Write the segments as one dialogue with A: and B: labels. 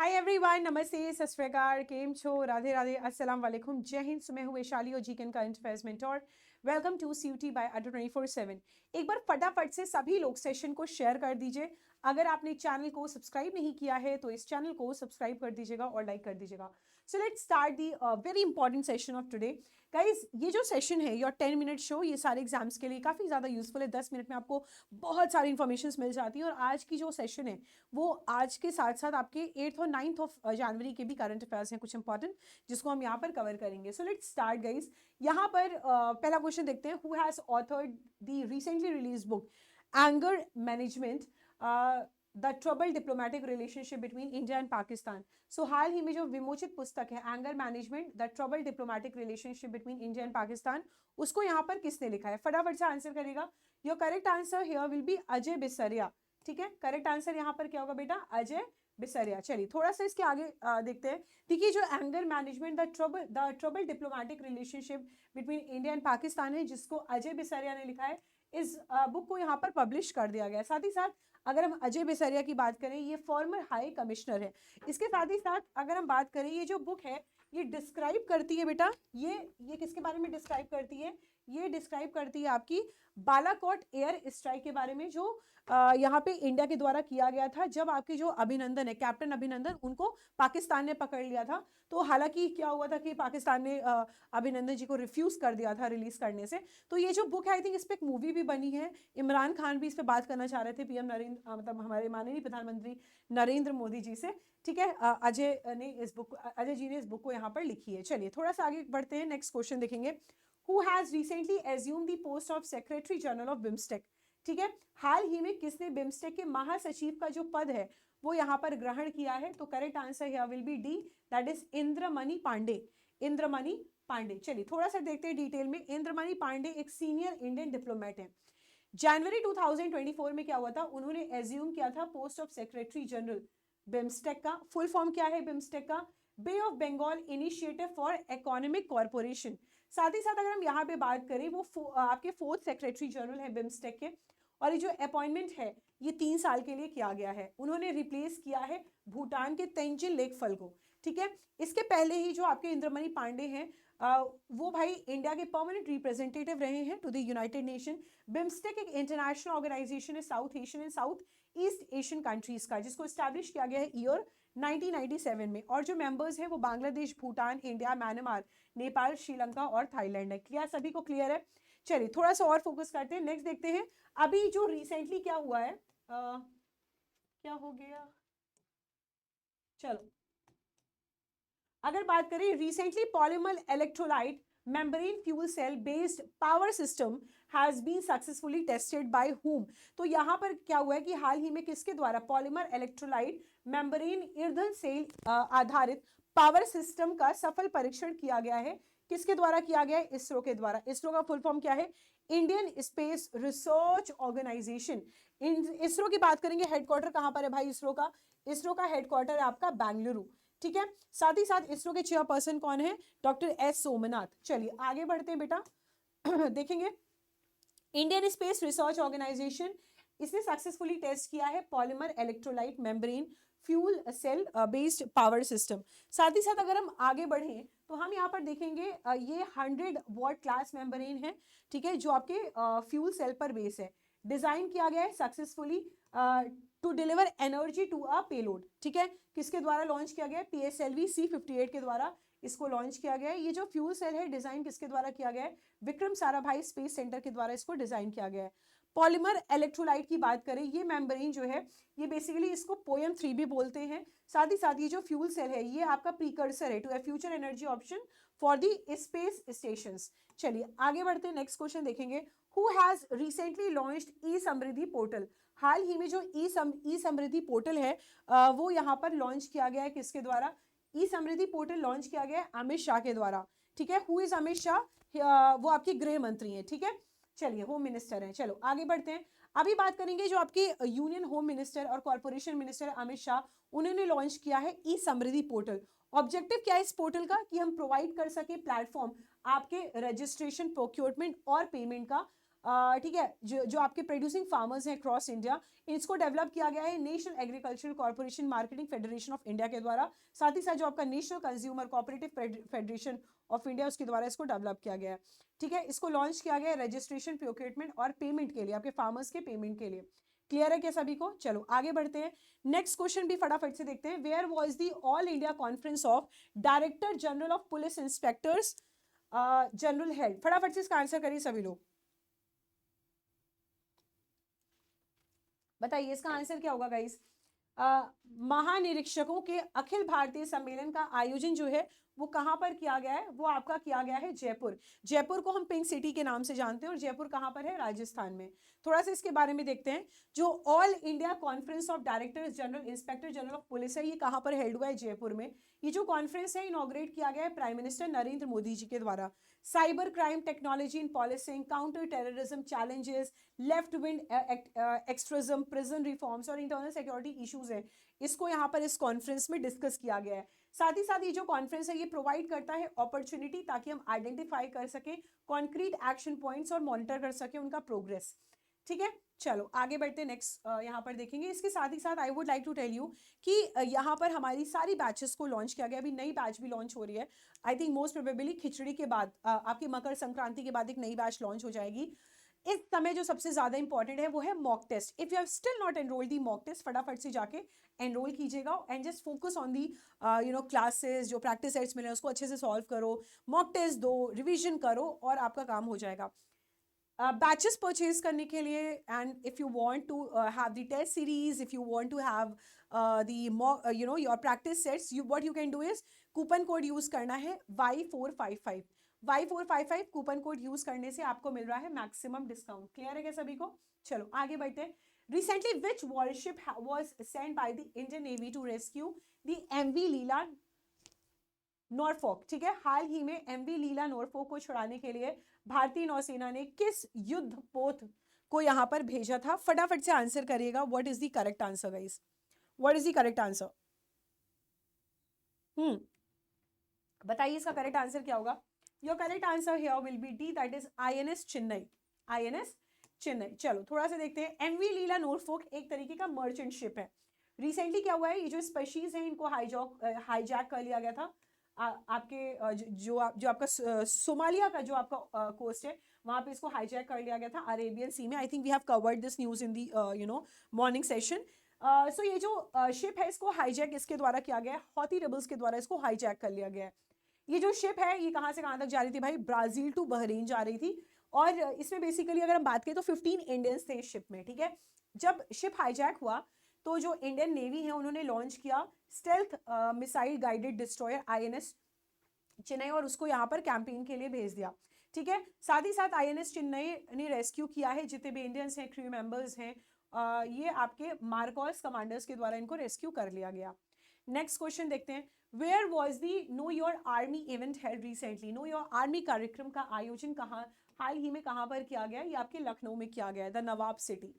A: Hi everyone, नमस्ते, सत श्री अकाल, केम छो, राधे राधे, अस्सलाम वालेकुम, जय हिंद। मैं हूँ वैशाली और जीकेन का interface mentor. Welcome to CUET by Adda 24/7। एक बार फटाफट से सभी लोग सेशन को शेयर कर दीजिए। अगर आपने चैनल को सब्सक्राइब नहीं किया है तो इस चैनल को सब्सक्राइब कर दीजिएगा और लाइक कर दीजिएगा। सो let's start the very important session of today. Guys, ये जो सेशन है योर 10 मिनट शो, ये सारे एग्जाम्स के लिए काफ़ी ज़्यादा यूजफुल है। 10 मिनट में आपको बहुत सारी इन्फॉर्मेशन मिल जाती है और आज की जो सेशन है वो आज के साथ साथ आपके 8th और 9th ऑफ जनवरी के भी करंट अफेयर्स हैं कुछ इंपॉर्टेंट, जिसको हम यहाँ पर कवर करेंगे। So let's start guys. यहाँ पर पहला क्वेश्चन देखते हैं। Who has authored the recently release book anger management the trouble diplomatic relationship between India and Pakistan. So हाल ही में जो विमोचित पुस्तक है anger management the trouble diplomatic relationship between India and Pakistan, उसको यहाँ पर किसने लिखा है? फटाफट से आंसर करेगा। Your correct answer here will B Ajay Bisaria. ठीक है, करेक्ट आंसर यहाँ पर क्या होगा बेटा? अजय बिसरिया। चलिए थोड़ा सा इसके आगे देखते हैं। देखिए, जो anger management the trouble diplomatic relationship between India and Pakistan है, जिसको अजय बिसरिया ने लिखा है, इस बुक को यहाँ पर पब्लिश कर दिया गया है। साथ ही साथ अगर हम अजय बिसरिया की बात करें, ये फॉर्मर हाई कमिश्नर है। इसके साथ ही साथ अगर हम बात करें, ये जो बुक है ये डिस्क्राइब करती है बेटा, ये किसके बारे में डिस्क्राइब करती है? ये डिस्क्राइब करती है आपकी बालाकोट एयर स्ट्राइक के बारे में, जो यहाँ पे इंडिया के द्वारा किया गया था, जब आपके जो अभिनंदन है, कैप्टन अभिनंदन, उनको पाकिस्तान ने पकड़ लिया था। तो हालांकि क्या हुआ था कि पाकिस्तान ने अभिनंदन जी को रिफ्यूज कर दिया था रिलीज करने से। तो ये जो बुक है, आई थिंक इस पर एक मूवी भी बनी है। इमरान खान भी इस पर बात करना चाह रहे थे, पीएम नरेंद्र, मतलब हमारे माननीय प्रधानमंत्री नरेंद्र मोदी जी से। ठीक है, अजय जी ने इस बुक को यहाँ पर लिखी है। चलिए थोड़ा सा आगे बढ़ते हैं, नेक्स्ट क्वेश्चन देखेंगे। Who has recently assumed the post of Secretary General of BIMSTEC? ठीक है, हाल ही में किसने बिम्स्टेक के महासचिव का जो पद है वो यहाँ पर ग्रहण किया है? तो correct answer here will be D, that is Indramani Pandey. Indramani Pandey. चलिए थोड़ा सा देखते हैं डिटेल में। इंद्रमणि पांडे एक सीनियर इंडियन डिप्लोमेट है। जनवरी 2024 में क्या हुआ था? उन्होंने एज्यूम किया था post of secretary general BIMSTEC का। फुल फॉर्म क्या है बिम्स्टेक का? Bay of Bengal initiative for economic corporation. साथ ही साथ अगर हम यहाँ पे बात करें, वो आपके 4th सेक्रेटरी जनरल है बिम्स्टेक के। और ये जो अपॉइंटमेंट है ये 3 साल के लिए किया गया है। उन्होंने रिप्लेस किया है भूटान के तेंजिन लेकफल को। ठीक है, इसके पहले ही जो आपके इंद्रमणि पांडे हैं, वो भाई इंडिया के परमानेंट रिप्रेजेंटेटिव रहे हैं to the United Nation. BIMSTEC एक इंटरनेशनल ऑर्गेनाइजेशन है South Asian and South East Asian countries का, जिसको स्टैब्लिश किया गया है ईयर 1997 में। और जो मेंबर्स हैं वो बांग्लादेश, भूटान, इंडिया, म्यांमार, नेपाल, श्रीलंका और थाईलैंड है। क्लियर? सभी को क्लियर है? चलिए थोड़ा सा और फोकस करते हैं, नेक्स्ट देखते हैं। अभी जो रिसेंटली क्या हुआ है, क्या हो गया, चलो अगर बात करें, recently polymer electrolyte membrane fuel cell based power system has been successfully tested by whom? तो यहां पर क्या हुआ है कि हाल ही में किसके द्वारा पॉलीमर इलेक्ट्रोलाइट मेम्ब्रेन ईंधन सेल आधारित पावर सिस्टम का सफल परीक्षण किया गया है? किसके द्वारा किया गया है? इसरो के द्वारा। इसरो का फुल फॉर्म क्या है? Indian Space Research Organisation. ISRO की बात करेंगे, हेडक्वार्टर कहां पर है भाई इसरो का? इसरो का हेडक्वार्टर है आपका बेंगलुरु। ठीक है, साथ ही साथ इसरो के चेयरपर्सन कौन है? Doctor S Somnath. चलिए आगे बढ़ते हैं बेटा। देखेंगे, इंडियन स्पेस रिसर्च ऑर्गेनाइजेशन, इसने सक्सेसफुली टेस्ट किया है polymer electrolyte membrane fuel cell based power system. साथ ही साथ अगर हम आगे बढ़ें तो हम यहाँ पर देखेंगे, ये 100 वॉट क्लास मेम्ब्रेन है। ठीक है, जो आपके फ्यूल सेल पर बेस है। डिजाइन किया गया है successfully to deliver energy to a payload. ठीक है, किसके द्वारा लॉन्च किया गया है? PSLV C58 के द्वारा इसको लॉन्च किया गया है। ये जो फ्यूल सेल है डिजाइन किसके द्वारा किया गया है? विक्रम साराभाई स्पेस सेंटर के द्वारा इसको डिजाइन किया गया है। पॉलीमर इलेक्ट्रोलाइट की बात करें, ये मेम्ब्रेन जो है ये बेसिकली इसको पोएम 3 भी बोलते हैं। साथ ही साथ ये जो फ्यूल सेल है ये आपका प्रीकर्सर है to a future energy option for the space station. चलिए आगे बढ़ते हैं, नेक्स्ट क्वेश्चन देखेंगे। Who has recently launched e Samriddhi portal? हाल ही में जो ई समृद्धि पोर्टल है वो यहाँ पर लॉन्च किया गया है। किसके द्वारा ई समृद्धि पोर्टल लॉन्च किया गया है? अमित शाह के द्वारा। ठीक है, हु इज अमित शाह? वो आपके गृह मंत्री हैं। ठीक है, चलिए होम मिनिस्टर हैं। चलो आगे बढ़ते हैं। अभी बात करेंगे जो आपके यूनियन होम मिनिस्टर और कॉर्पोरेशन मिनिस्टर अमित शाह, उन्होंने लॉन्च किया है ई समृद्धि पोर्टल। ऑब्जेक्टिव क्या है इस पोर्टल का? कि हम प्रोवाइड कर सके प्लेटफॉर्म आपके रजिस्ट्रेशन, प्रोक्योरमेंट और पेमेंट का ठीक है, जो आपके प्रोड्यूसिंग फार्मर्स हैं अक्रॉस इंडिया, इसको डेवलप किया गया है national agricultural corporation marketing federation of India के द्वारा। साथ ही साथ जो आपका national consumer cooperative federation of India उसके द्वारा इसको डेवलप किया गया है। ठीक है, इसको लॉन्च किया गया है रजिस्ट्रेशन, प्रोक्योरमेंट और पेमेंट के लिए, आपके फार्मर्स के पेमेंट के लिए। क्लियर है क्या सभी को? चलो आगे बढ़ते हैं, नेक्स्ट क्वेश्चन भी फटाफट से देखते हैं। Where was the All India conference of director general of police inspectors general held? फटाफट से इसका आंसर करिए सभी लोग, बताइए इसका आंसर क्या होगा गाइस। महानिरीक्षकों के अखिल भारतीय सम्मेलन का आयोजन जो है वो कहां पर किया गया है? वो आपका किया गया है जयपुर। जयपुर को हम पिंक सिटी के नाम से जानते हैं, और जयपुर कहां पर है? राजस्थान में। थोड़ा सा इसके बारे में देखते हैं। जो all India conference of directors general inspector general of police है, ये कहां पर हेल्ड हुआ है? जयपुर में। ये जो कॉन्फ्रेंस है इनॉग्रेट किया गया है प्राइम मिनिस्टर नरेंद्र मोदी जी के द्वारा। Cyber crime, technology in policing, counter terrorism challenges, left wing extremism, prison reforms और इंटरनल सिक्योरिटी इश्यूज है, इसको यहाँ पर इस कॉन्फ्रेंस में डिस्कस किया गया है। साथ ही साथ ये जो कॉन्फ्रेंस है ये प्रोवाइड करता है अपॉर्चुनिटी ताकि हम आइडेंटिफाई कर सकें कॉन्क्रीट एक्शन पॉइंट्स और मॉनिटर कर सकें उनका प्रोग्रेस। ठीक है, चलो आगे बढ़ते हैं। नेक्स्ट यहाँ पर देखेंगे। इसके साथ ही साथ I would like to tell you कि यहाँ पर हमारी सारी बैचेस को लॉन्च किया गया, अभी नई बैच भी लॉन्च हो रही है। आई थिंक मोस्ट प्रोबेबली खिचड़ी के बाद, आपकी मकर संक्रांति के बाद एक नई बैच लॉन्च हो जाएगी। इस समय जो सबसे ज्यादा इंपॉर्टेंट है वो है mock test. If you have still not enrolled the mock test, फटाफट से जाके एनरोल कीजिएगा and just focus on the classes, जो प्रैक्टिस सेट्स मिले उसको अच्छे से सॉल्व करो, मॉक टेस्ट दो, रिवीजन करो और आपका काम हो जाएगा। बैचेस परचेज करने के लिए, and if you want to have the test series, if you want to have the your practice sets, you what you can do is coupon code use करना है Y455। Y455 coupon code use करने से आपको मिल रहा है maximum discount. Clear है क्या सभी को? चलो आगे बढ़ते हैं। Recently, which warship was sent by the Indian Navy to rescue the MV Lila Norfolk? ठीक है, हाल ही में MV लीला नॉरफॉक को छुड़ाने के लिए भारतीय नौसेना ने किस युद्ध पोत को यहाँ पर भेजा था? फटाफट से आंसर करिएगा। What is the correct answer guys? What is the correct answer? बताइए इसका करेक्ट आंसर क्या होगा? Your correct answer here will be D, that is INS Chennai. INS Chennai. चलो थोड़ा सा देखते हैं। MV लीला नॉरफॉक एक तरीके का मर्चेंट शिप है। रिसेंटली क्या हुआ है, ये जो स्पेशीज हैं इनको हाईजैक कर लिया गया था। आपके जो आपका सोमालिया का जो आपका कोस्ट है वहां पे इसको हाईजैक कर लिया गया था अरेबियन सी में। I think we have covered this news in the morning session. So ये जो शिप है इसको हाईजैक इसके द्वारा किया गया है, हौती रेबल्स के द्वारा इसको हाईजैक कर लिया गया है। ये जो शिप है ये कहाँ से कहाँ तक जा रही थी भाई? ब्राजील टू बहरीन जा रही थी। और इसमें बेसिकली अगर हम बात करें तो 15 इंडियंस थे इस शिप में। ठीक है, जब शिप हाईजैक हुआ तो जो इंडियन नेवी है उन्होंने लॉन्च किया stealth missile guided destroyer INS Chennai और उसको यहाँ पर कैंपेन के लिए भेज दिया। ठीक है, साथ ही साथ INS चेन्नई ने रेस्क्यू किया है जितने भी इंडियंस हैं, क्रू मेंबर्स हैं, ये आपके मार्कोस कमांडर्स के द्वारा इनको रेस्क्यू कर लिया गया। नेक्स्ट क्वेश्चन देखते हैं। Where was the know your army event held recently? Know your army कार्यक्रम का आयोजन कहाँ हाल ही में कहाँ पर किया गया? ये आपके लखनऊ में किया गया है, द नवाब सिटी।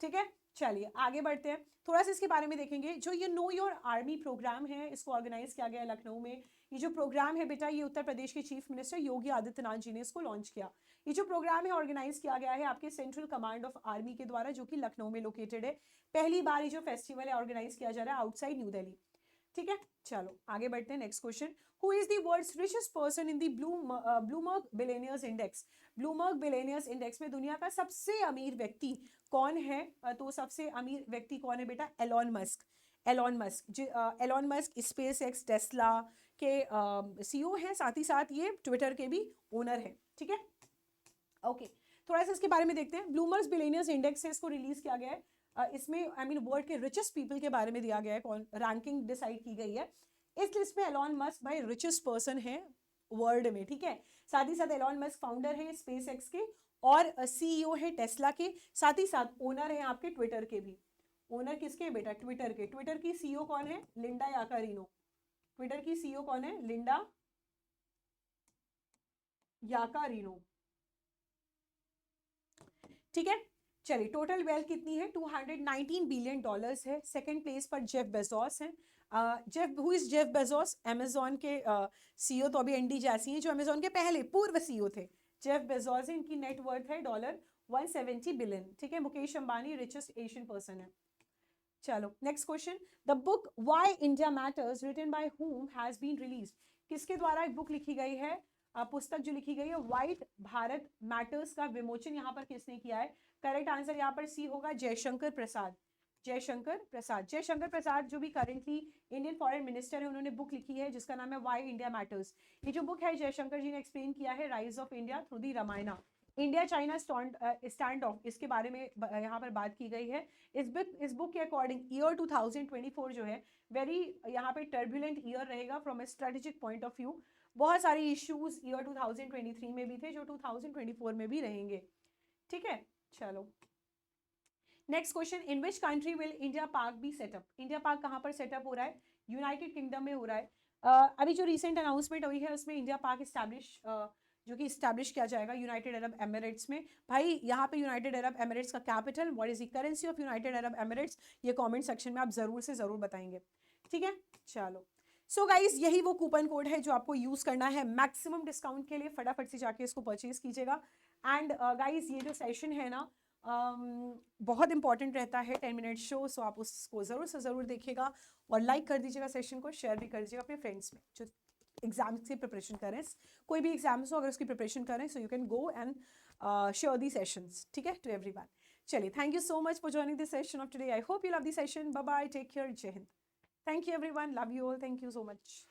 A: ठीक है, चलिए आगे बढ़ते हैं। थोड़ा सा इसके बारे में देखेंगे। जो ये नो योर आर्मी प्रोग्राम है इसको ऑर्गेनाइज किया गया है लखनऊ में। ये जो प्रोग्राम है बेटा ये उत्तर प्रदेश के चीफ मिनिस्टर योगी आदित्यनाथ जी ने इसको लॉन्च किया। ये जो प्रोग्राम है ऑर्गेनाइज किया गया है आपके सेंट्रल कमांड ऑफ आर्मी के द्वारा जो कि लखनऊ में लोकेटेड है। पहली बार ये जो फेस्टिवल है ऑर्गेनाइज किया जा रहा है आउटसाइड न्यू दिल्ली। ठीक है, चलो आगे बढ़ते हैं। Next question. Who is the world's richest person in the Bloomberg billionaires index? Bloomberg billionaires index में दुनिया का सबसे अमीर व्यक्ति कौन है? तो सबसे अमीर व्यक्ति कौन है बेटा? Elon Musk. Elon Musk space x Tesla के CEO हैं, साथ ही साथ ये ट्विटर के भी ओनर हैं। ठीक है, ओके थोड़ा सा इसके बारे में देखते हैं। ब्लूमबर्ग बिलियनियर्स इंडेक्स है, इसको रिलीज किया गया है। इसमें वर्ल्ड के रिचेस्ट पीपल के बारे में दिया गया है, कौन रैंकिंग डिसाइड की गई है। इस लिस्ट में एलॉन मस्क भाई रिचेस्ट पर्सन है वर्ल्ड में। ठीक है, साथ ही साथ एलॉन मस्क फाउंडर है स्पेस एक्स के और CEO है टेस्ला के, साथ ही साथ ओनर है आपके ट्विटर के भी। ओनर किसके बेटा? ट्विटर के। ट्विटर की CEO कौन है? Linda Yaccarino. ट्विटर की CEO कौन है? Linda Yaccarino. ठीक है, चलिए टोटल वेल्थ कितनी है? $219 बिलियन है। सेकंड प्लेस पर जेफ बेजोस हैं। Who is Jeff Bezos? Amazon के CEO तो अभी एंडी जैसी हैं जो अमेजोन के पहले पूर्व CEO थे। जेफ बेजोस है, इनकी नेट वर्थ है 170 बिलियन। ठीक है, Mukesh Ambani richest Asian person है। चलो next question, the book why India matters written by whom has been released, किसके द्वारा एक बुक लिखी गई है, पुस्तक जो लिखी गई है व्हाइट भारत मैटर्स का विमोचन यहाँ पर किसने किया है? करेक्ट आंसर यहाँ पर सी होगा, जयशंकर प्रसाद। जयशंकर प्रसाद, जयशंकर प्रसाद जो भी करेंटली इंडियन फॉरेन मिनिस्टर है, उन्होंने बुक लिखी है जिसका नाम है व्हाई इंडिया मैटर्स। ये जो बुक है जयशंकर जी ने एक्सप्लेन किया है rise of India through the Ramayana, India China stand of, इसके बारे में यहाँ पर बात की गई है। इस बुक के अकॉर्डिंग ईयर 2024 जो है वेरी यहाँ पे टर्बुलेंट ईयर रहेगा from A strategic point of view. बहुत सारे इश्यूज ईयर 2023 में भी थे जो 2024 में भी रहेंगे। ठीक है, चलो next question, in which country will India park be set up, India park कहाँ पर सेटअप हो रहा है? यूनाइटेड किंगडम में हो रहा है। अभी जो रिसेंट अनाउंसमेंट हुई है उसमें इंडिया पार्क जो कि इस्टेब्लिश किया जाएगा यूनाइटेड अरब एमिरेट्स में। भाई यहाँ पे यूनाइटेड अरब एमिरेट्स का capital, what is the currency of United Arab Emirates, ये कमेंट सेक्शन में आप जरूर से जरूर बताएंगे। ठीक है, चलो सो गाइज यही वो कूपन कोड है जो आपको यूज करना है मैक्सिमम डिस्काउंट के लिए, फटाफट से जाके इसको परचेज कीजिएगा। एंड गाइज ये जो सेशन है ना बहुत इंपॉर्टेंट रहता है 10 मिनट शो, सो आप उसको ज़रूर से ज़रूर देखिएगा और लाइक कर दीजिएगा सेशन को, शेयर भी कर दीजिएगा अपने फ्रेंड्स में जो एग्जाम की प्रिपरेशन करें, कोई भी एग्जाम्स हो अगर उसकी प्रिपरेशन करें, so you can go and share the sessions. ठीक है, टू एवरीवन। चलिए, thank you so much for joining this session of today, I hope you love the session, bye bye, take care, जय हिंद, thank you everyone, love you all, thank you so much.